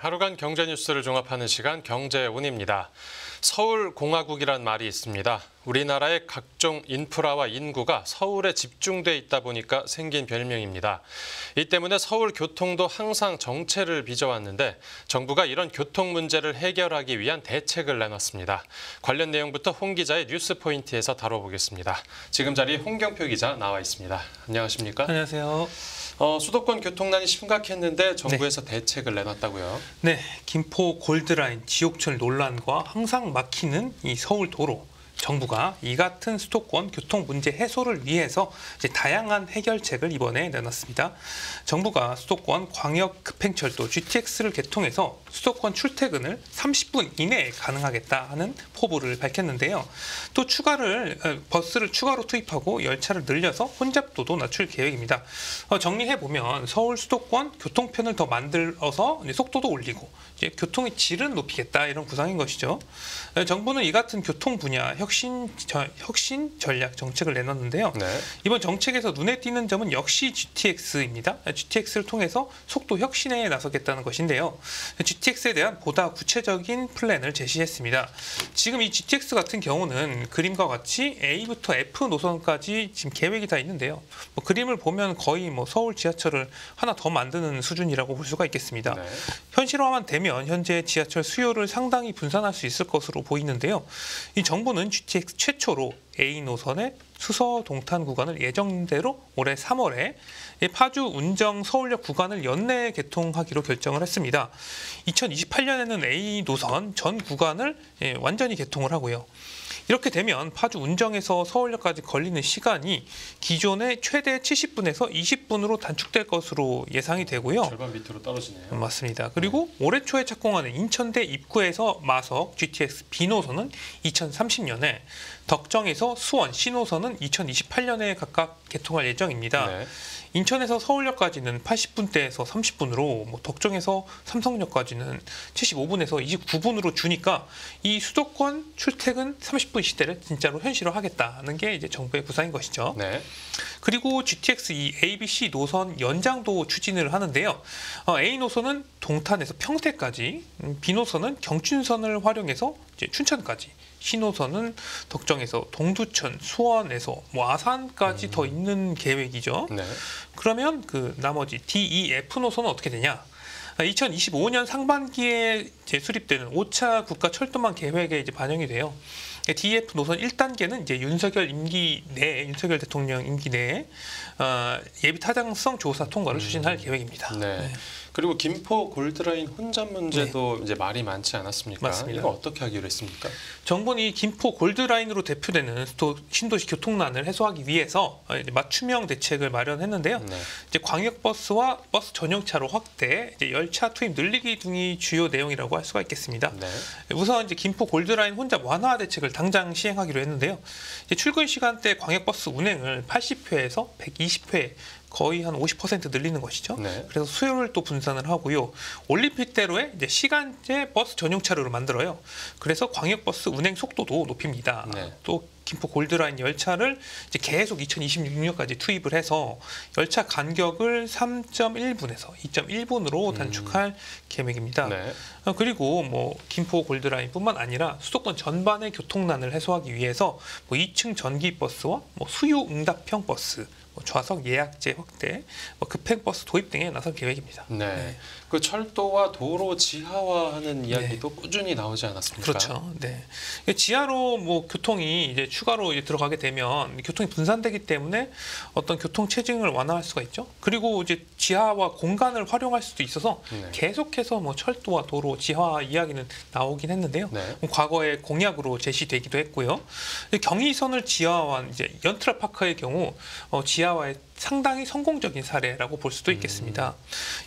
하루간 경제 뉴스를 종합하는 시간 경제운입니다. 서울공화국이란 말이 있습니다. 우리나라의 각종 인프라와 인구가 서울에 집중돼 있다 보니까 생긴 별명입니다. 이 때문에 서울 교통도 항상 정체를 빚어왔는데 정부가 이런 교통 문제를 해결하기 위한 대책을 내놨습니다. 관련 내용부터 홍 기자의 뉴스 포인트에서 다뤄보겠습니다. 지금 자리에 홍경표 기자 나와 있습니다. 안녕하십니까? 안녕하세요. 수도권 교통난이 심각했는데 정부에서 대책을 내놨다고요? 네, 김포 골드라인 지옥철 논란과 항상 막히는 이 서울 도로. 정부가 이 같은 수도권 교통 문제 해소를 위해서 다양한 해결책을 이번에 내놨습니다. 정부가 수도권 광역 급행철도 GTX를 개통해서 수도권 출퇴근을 30분 이내에 가능하겠다 하는 포부를 밝혔는데요. 또 버스를 추가로 투입하고 열차를 늘려서 혼잡도도 낮출 계획입니다. 정리해보면 서울 수도권 교통편을 더 만들어서 속도도 올리고 교통의 질은 높이겠다 이런 구상인 것이죠. 정부는 이 같은 교통 분야 혁신 전략 정책을 내놨는데요. 네. 이번 정책에서 눈에 띄는 점은 역시 GTX입니다. GTX를 통해서 속도 혁신에 나서겠다는 것인데요. GTX에 대한 보다 구체적인 플랜을 제시했습니다. 지금 이 GTX 같은 경우는 그림과 같이 A부터 F 노선까지 지금 계획이 다 있는데요. 그림을 보면 거의 서울 지하철을 하나 더 만드는 수준이라고 볼 수가 있겠습니다. 네. 현실화만 되면 현재 지하철 수요를 상당히 분산할 수 있을 것으로 보이는데요. 이 정부는 GTX 최초로 A 노선의 수서 동탄 구간을 예정대로 올해 3월에 파주 운정 서울역 구간을 연내 개통하기로 결정을 했습니다. 2028년에는 A 노선 전 구간을 완전히 개통을 하고요. 이렇게 되면 파주 운정에서 서울역까지 걸리는 시간이 기존의 최대 70분에서 20분으로 단축될 것으로 예상이 되고요. 절반 밑으로 떨어지네요. 맞습니다. 그리고 올해 초에 착공하는 인천대 입구에서 마석 GTX B노선은 2030년에, 덕정에서 수원 C노선은 2028년에 각각 개통할 예정입니다. 네. 인천에서 서울역까지는 80분대에서 30분으로, 덕정에서 삼성역까지는 75분에서 29분으로 주니까 이 수도권 출퇴근 30분 시대를 진짜로 현실화하겠다는 게 이제 정부의 구상인 것이죠. 네. 그리고 GTX 이 ABC 노선 연장도 추진을 하는데요. A 노선은 동탄에서 평택까지, B 노선은 경춘선을 활용해서 이제 춘천까지, C 노선은 덕정에서 동두천, 수원에서 아산까지 더 있는 계획이죠. 네. 그러면 그 나머지 D, E, F 노선은 어떻게 되냐? 2025년 상반기에 수립되는 5차 국가 철도망 계획에 이제 반영이 돼요. DF 노선 1단계는 이제 윤석열 대통령 임기 내에 예비 타당성 조사 통과를 추진할 계획입니다. 네. 그리고 김포 골드라인 혼잡 문제도 이제 말이 많지 않았습니까? 맞습니다. 이거 어떻게 하기로 했습니까? 정부는 이 김포 골드라인으로 대표되는 신도시 교통난을 해소하기 위해서 맞춤형 대책을 마련했는데요. 네. 이제 광역버스와 버스 전용차로 확대, 열차 투입 늘리기 등이 주요 내용이라고 할 수가 있겠습니다. 네. 우선 이제 김포 골드라인 혼잡 완화 대책을 당장 시행하기로 했는데요. 이제 출근 시간대 광역버스 운행을 80회에서 120회 거의 한 50% 늘리는 것이죠. 네. 그래서 수요를 또 분산을 하고요. 올림픽대로의 이제 시간제 버스 전용차로를 만들어요. 그래서 광역버스 운행 속도도 높입니다. 네. 또 김포 골드라인 열차를 이제 계속 2026년까지 투입을 해서 열차 간격을 3.1분에서 2.1분으로 단축할 계획입니다. 네. 그리고 김포 골드라인뿐만 아니라 수도권 전반의 교통난을 해소하기 위해서 2층 전기버스와 수요 응답형 버스, 좌석 예약제 확대, 급행버스 도입 등에 나설 계획입니다. 네. 그 철도와 도로 지하화하는 이야기도 꾸준히 나오지 않았습니까? 그렇죠. 네. 지하로 교통이 이제 추가로 들어가게 되면 교통이 분산되기 때문에 어떤 교통 체증을 완화할 수가 있죠. 그리고 이제 지하와 공간을 활용할 수도 있어서 계속해서 철도와 도로 지하화 이야기는 나오긴 했는데요. 네. 과거에 공약으로 제시되기도 했고요. 경의선을 지하화한 이제 연트라파크의 경우 지하화에 상당히 성공적인 사례라고 볼 수도 있겠습니다.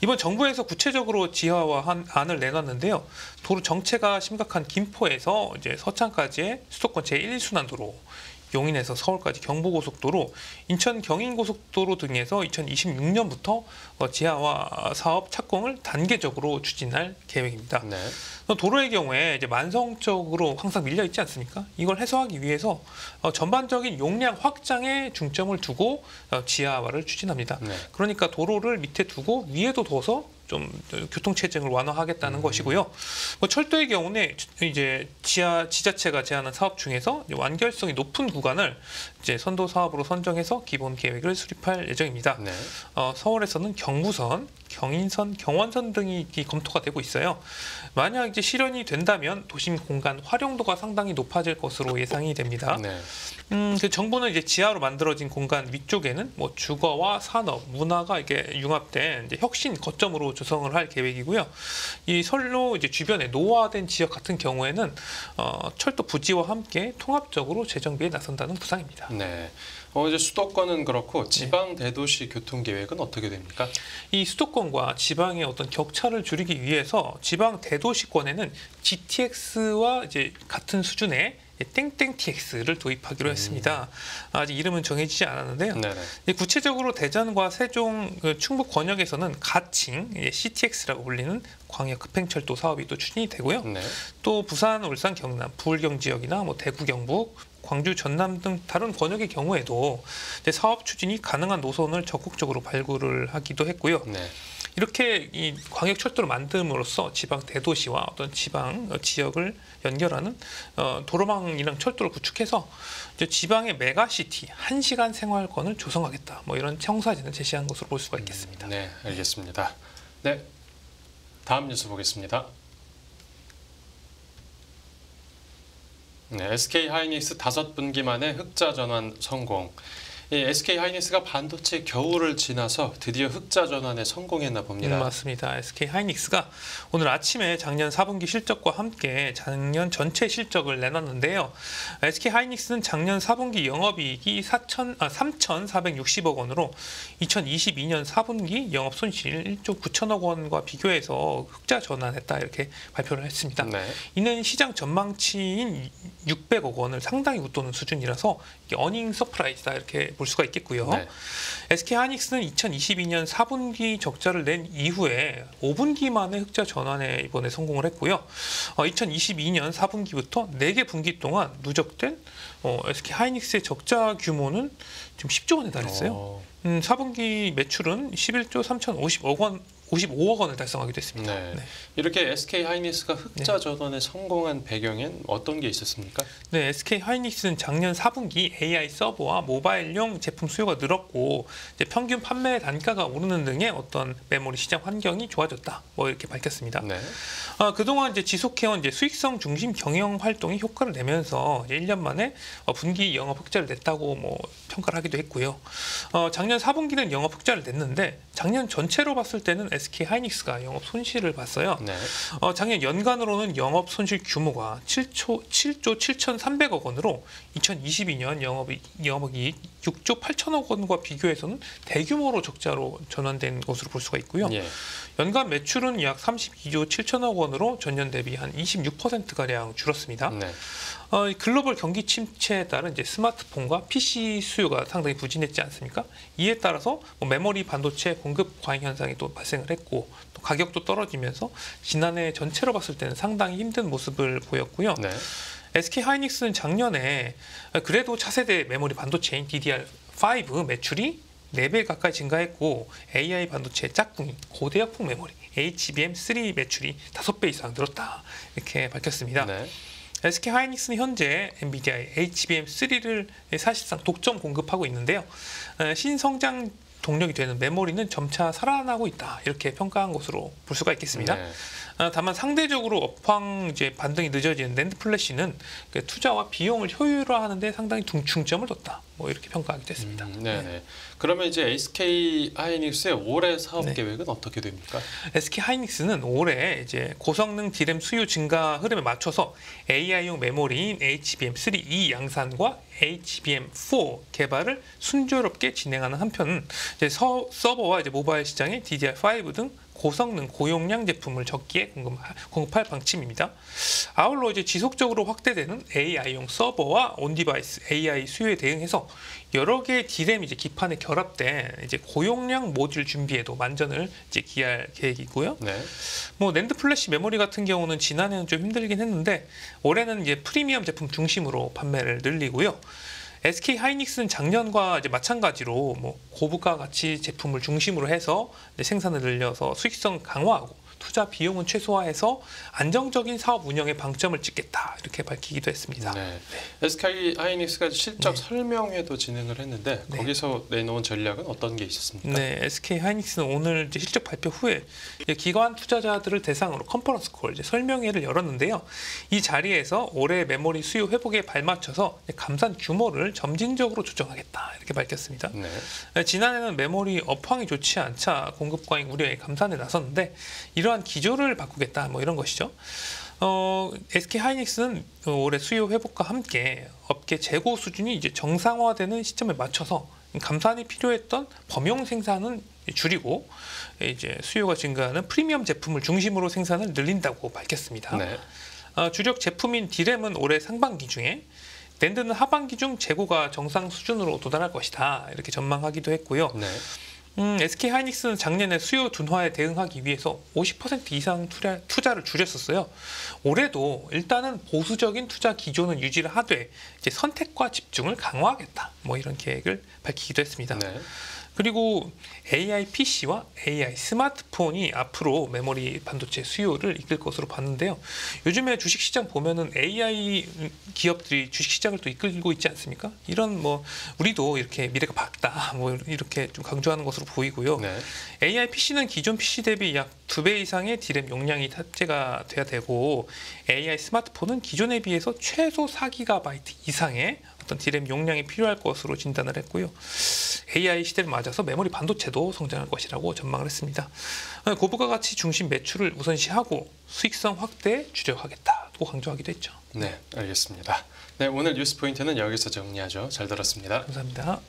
이번 정부에서 구체적으로 지하화한 안을 내놨는데요. 도로 정체가 심각한 김포에서 이제 서창까지의 수도권 제1순환도로, 용인에서 서울까지 경부고속도로, 인천 경인고속도로 등에서 2026년부터 지하화 사업 착공을 단계적으로 추진할 계획입니다. 네. 도로의 경우에 이제 만성적으로 항상 밀려 있지 않습니까? 이걸 해소하기 위해서 전반적인 용량 확장에 중점을 두고 지하화를 추진합니다. 네. 그러니까 도로를 밑에 두고 위에도 둬서 좀 교통 체증을 완화하겠다는 것이고요. 뭐 철도의 경우는 이제 지자체가 제안한 사업 중에서 이제 완결성이 높은 구간을 이제 선도 사업으로 선정해서 기본 계획을 수립할 예정입니다. 네. 서울에서는 경부선, 경인선, 경원선 등이 검토가 되고 있어요. 만약 이제 실현이 된다면 도심 공간 활용도가 상당히 높아질 것으로 예상이 됩니다. 네. 그 정부는 이제 지하로 만들어진 공간 위쪽에는 뭐 주거와 산업, 문화가 이게 융합된 이제 혁신 거점으로 조성을 할 계획이고요. 이 선로 이제 주변에 노후화된 지역 같은 경우에는 철도 부지와 함께 통합적으로 재정비에 나선다는 구상입니다. 네. 이제 수도권은 그렇고 지방 대도시 교통 계획은 어떻게 됩니까? 이 수도권과 지방의 어떤 격차를 줄이기 위해서 지방 대도시권에는 GTX와 이제 같은 수준의 땡땡 TX를 도입하기로 했습니다. 아직 이름은 정해지지 않았는데요. 네네. 구체적으로 대전과 세종, 충북 권역에서는 가칭 CTX라고 불리는 광역 급행철도 사업이 또 추진이 되고요. 네. 또 부산, 울산, 경남, 부울경 지역이나 뭐 대구, 경북, 광주, 전남 등 다른 권역의 경우에도 이제 사업 추진이 가능한 노선을 적극적으로 발굴을 하기도 했고요. 네. 이렇게 이 광역 철도를 만듦으로써 지방 대도시와 어떤 지방 지역을 연결하는 도로망이랑 철도를 구축해서 이제 지방의 메가시티 1시간 생활권을 조성하겠다. 뭐 이런 청사진을 제시한 것으로 볼 수가 있겠습니다. 네, 알겠습니다. 네, 다음 뉴스 보겠습니다. 네, SK 하이닉스 5분기 만에 흑자 전환 성공. 이 SK 하이닉스가 반도체 겨울을 지나서 드디어 흑자 전환에 성공했나 봅니다. 맞습니다. SK 하이닉스가 오늘 아침에 작년 4분기 실적과 함께 작년 전체 실적을 내놨는데요. SK 하이닉스는 작년 4분기 영업이익이 3,460억 원으로 2022년 4분기 영업 손실 1조 9천억 원과 비교해서 흑자 전환했다 이렇게 발표를 했습니다. 네. 이는 시장 전망치인 600억 원을 상당히 웃도는 수준이라서 어닝 서프라이즈다 이렇게 볼 수가 있겠고요. 네. SK 하이닉스는 2022년 4분기 적자를 낸 이후에 5분기 만에 흑자 전환에 이번에 성공을 했고요. 2022년 4분기부터 4개 분기 동안 누적된 SK 하이닉스의 적자 규모는 지금 10조 원에 달했어요. 4분기 매출은 11조 55억 원을 달성하기도 했습니다. 네. 네. 이렇게 SK 하이닉스가 흑자 전환에 성공한 배경엔 어떤 게 있었습니까? 네, SK 하이닉스는 작년 4분기 AI 서버와 모바일용 제품 수요가 늘었고 이제 평균 판매 단가가 오르는 등의 어떤 메모리 시장 환경이 좋아졌다. 뭐 이렇게 밝혔습니다. 네. 그동안 이제 지속해온 이제 수익성 중심 경영 활동이 효과를 내면서 이제 1년 만에 분기 영업 흑자를 냈다고 뭐 평가를 하기도 했고요. 작년 4분기는 영업 흑자를 냈는데 작년 전체로 봤을 때는 SK 하이닉스가 영업 손실을 봤어요. 네. 작년 연간으로는 영업 손실 규모가 7조 7,300억 원으로 2022년 영업이익 6조 8천억 원과 비교해서는 대규모로 적자로 전환된 것으로 볼 수가 있고요. 예. 연간 매출은 약 32조 7천억 원으로 전년 대비 한 26%가량 줄었습니다. 네. 글로벌 경기 침체에 따른 이제 스마트폰과 PC 수요가 상당히 부진했지 않습니까? 이에 따라서 뭐 메모리 반도체 공급 과잉 현상이 또 발생을 했고 또 가격도 떨어지면서 지난해 전체로 봤을 때는 상당히 힘든 모습을 보였고요. 네. SK 하이닉스는 작년에 그래도 차세대 메모리 반도체인 DDR5 매출이 4배 가까이 증가했고 AI 반도체 짝꿍이 고대역폭 메모리 HBM3 매출이 5배 이상 늘었다 이렇게 밝혔습니다. 네. SK 하이닉스는 현재 엔비디아의 HBM3를 사실상 독점 공급하고 있는데요. 신성장 동력이 되는 메모리는 점차 살아나고 있다 이렇게 평가한 것으로 볼 수가 있겠습니다. 네. 다만 상대적으로 업황 이제 반등이 늦어지는 낸드 플래시는 투자와 비용을 효율화하는데 상당히 중점을 뒀다. 뭐 이렇게 평가하기도 했습니다. 네네. 그러면 이제 SK 하이닉스의 올해 사업 네. 계획은 어떻게 됩니까? SK 하이닉스는 올해 이제 고성능 D램 수요 증가 흐름에 맞춰서 AI용 메모리인 HBM3 이 양산과 HBM4 개발을 순조롭게 진행하는 한편 이제 서버와 이제 모바일 시장에 DDR5 등 고성능 고용량 제품을 적기에 공급할 방침입니다. 아울러 이제 지속적으로 확대되는 AI용 서버와 온디바이스 AI 수요에 대응해서 여러 개의 D램 이제 기판에 결합된 이제 고용량 모듈 준비에도 만전을 이제 기할 계획이고요. 네. 뭐 낸드 플래시 메모리 같은 경우는 지난해는 좀 힘들긴 했는데 올해는 이제 프리미엄 제품 중심으로 판매를 늘리고요. SK 하이닉스는 작년과 이제 마찬가지로 뭐 고부가 가치 제품을 중심으로 해서 이제 생산을 늘려서 수익성 강화하고 투자 비용은 최소화해서 안정적인 사업 운영에 방점을 찍겠다 이렇게 밝히기도 했습니다. 네. SK 하이닉스가 실적 네. 설명회도 진행을 했는데 네. 거기서 내놓은 전략은 어떤 게 있었습니까? 네, SK 하이닉스는 오늘 이제 실적 발표 후에 이제 기관 투자자들을 대상으로 컨퍼런스 콜 이제 설명회를 열었는데요. 이 자리에서 올해 메모리 수요 회복에 발맞춰서 감산 규모를 점진적으로 조정하겠다 이렇게 밝혔습니다. 네. 지난해는 메모리 업황이 좋지 않자 공급 과잉 우려에 감산에 나섰는데 이러한 기조를 바꾸겠다 뭐 이런 것이죠. SK 하이닉스는 올해 수요 회복과 함께 업계 재고 수준이 이제 정상화되는 시점에 맞춰서 감산이 필요했던 범용 생산은 줄이고 이제 수요가 증가하는 프리미엄 제품을 중심으로 생산을 늘린다고 밝혔습니다. 네. 주력 제품인 디램은 올해 상반기 중에 낸드는 하반기 중 재고가 정상 수준으로 도달할 것이다 이렇게 전망하기도 했고요. 네. SK 하이닉스는 작년에 수요 둔화에 대응하기 위해서 50% 이상 투자를 줄였었어요. 올해도 일단은 보수적인 투자 기조는 유지를 하되 이제 선택과 집중을 강화하겠다. 뭐 이런 계획을 밝히기도 했습니다. 네. 그리고 AI PC와 AI 스마트폰이 앞으로 메모리 반도체 수요를 이끌 것으로 봤는데요. 요즘에 주식시장 보면은 AI 기업들이 주식시장을 또 이끌고 있지 않습니까? 이런 뭐 우리도 이렇게 미래가 밝다 뭐 이렇게 좀 강조하는 것으로 보이고요. 네. AI PC는 기존 PC 대비 약 2배 이상의 디램 용량이 탑재가 돼야 되고 AI 스마트폰은 기존에 비해서 최소 4GB 이상의 어떤 디램 용량이 필요할 것으로 진단을 했고요. AI 시대를 맞아서 메모리 반도체도 성장할 것이라고 전망을 했습니다. 고부가 가치 중심 매출을 우선시하고 수익성 확대에 주력하겠다고 강조하기도 했죠. 네, 알겠습니다. 네, 오늘 뉴스 포인트는 여기서 정리하죠. 잘 들었습니다. 감사합니다.